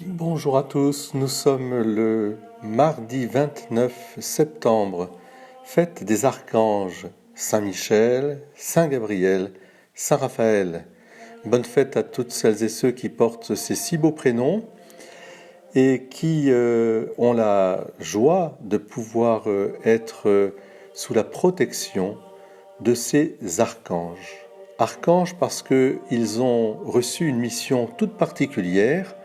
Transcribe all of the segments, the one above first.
Bonjour à tous, nous sommes le mardi 29 septembre, fête des archanges Saint Michel, Saint Gabriel, Saint Raphaël. Bonne fête à toutes celles et ceux qui portent ces si beaux prénoms et qui ont la joie de pouvoir être sous la protection de ces archanges. Archanges parce qu'ils ont reçu une mission toute particulière,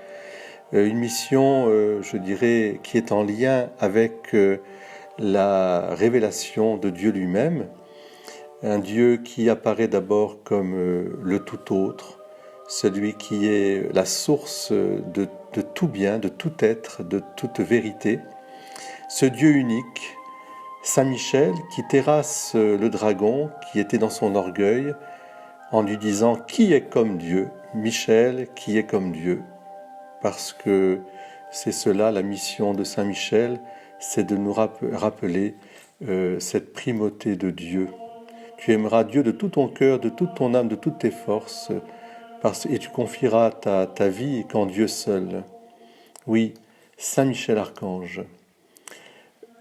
une mission, je dirais, qui est en lien avec la révélation de Dieu lui-même, un Dieu qui apparaît d'abord comme le tout autre, celui qui est la source de tout bien, de tout être, de toute vérité, ce Dieu unique, Saint Michel, qui terrasse le dragon qui était dans son orgueil en lui disant « Qui est comme Dieu ?» Michel, qui est comme Dieu. Parce que c'est cela la mission de Saint Michel, c'est de nous rappeler cette primauté de Dieu. Tu aimeras Dieu de tout ton cœur, de toute ton âme, de toutes tes forces, et tu confieras ta vie qu'en Dieu seul. Oui, Saint Michel Archange.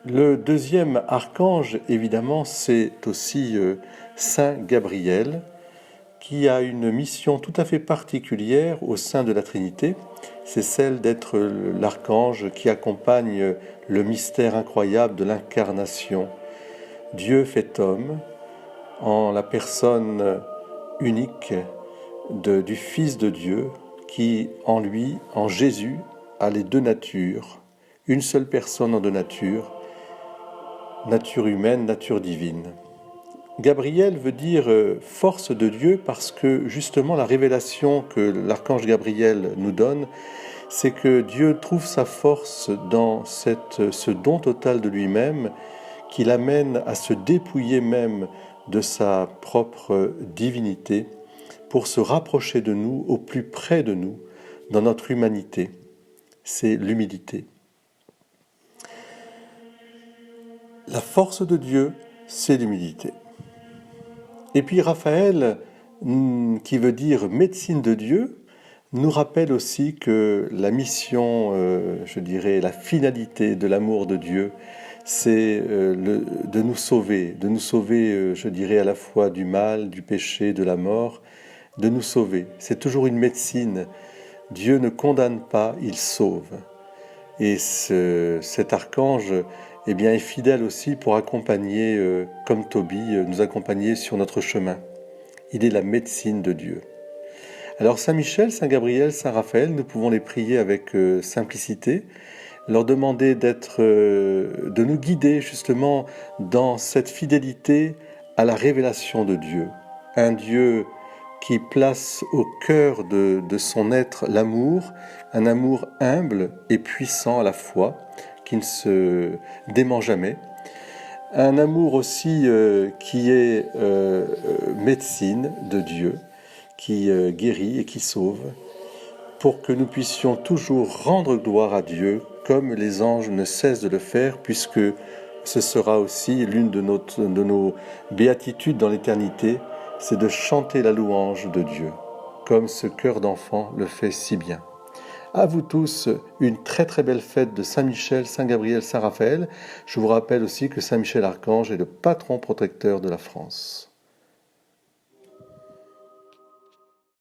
Le deuxième archange, évidemment, c'est aussi Saint Gabriel, qui a une mission tout à fait particulière au sein de la Trinité. C'est celle d'être l'archange qui accompagne le mystère incroyable de l'incarnation. Dieu fait homme en la personne unique du Fils de Dieu qui, en lui, en Jésus, a les deux natures. Une seule personne en deux natures, nature humaine, nature divine. Gabriel veut dire force de Dieu parce que justement la révélation que l'archange Gabriel nous donne, c'est que Dieu trouve sa force dans ce don total de lui-même qui l'amène à se dépouiller même de sa propre divinité pour se rapprocher de nous, au plus près de nous, dans notre humanité. C'est l'humilité. La force de Dieu, c'est l'humilité. Et puis Raphaël, qui veut dire médecine de Dieu, nous rappelle aussi que la mission, je dirais, la finalité de l'amour de Dieu, c'est de nous sauver, je dirais, à la fois du mal, du péché, de la mort, de nous sauver. C'est toujours une médecine. Dieu ne condamne pas, il sauve. Et cet archange est fidèle aussi pour accompagner, comme Tobie, nous accompagner sur notre chemin. Il est la médecine de Dieu. Alors Saint Michel, Saint Gabriel, Saint Raphaël, nous pouvons les prier avec simplicité, leur demander de nous guider justement dans cette fidélité à la révélation de Dieu. Un Dieu qui place au cœur de son être l'amour, un amour humble et puissant à la fois, qui ne se dément jamais. Un amour aussi qui est médecine de Dieu, qui guérit et qui sauve, pour que nous puissions toujours rendre gloire à Dieu, comme les anges ne cessent de le faire, puisque ce sera aussi l'une de nos béatitudes dans l'éternité, c'est de chanter la louange de Dieu, comme ce cœur d'enfant le fait si bien. À vous tous, une très très belle fête de Saint Michel, Saint Gabriel, Saint Raphaël. Je vous rappelle aussi que Saint Michel Archange est le patron protecteur de la France.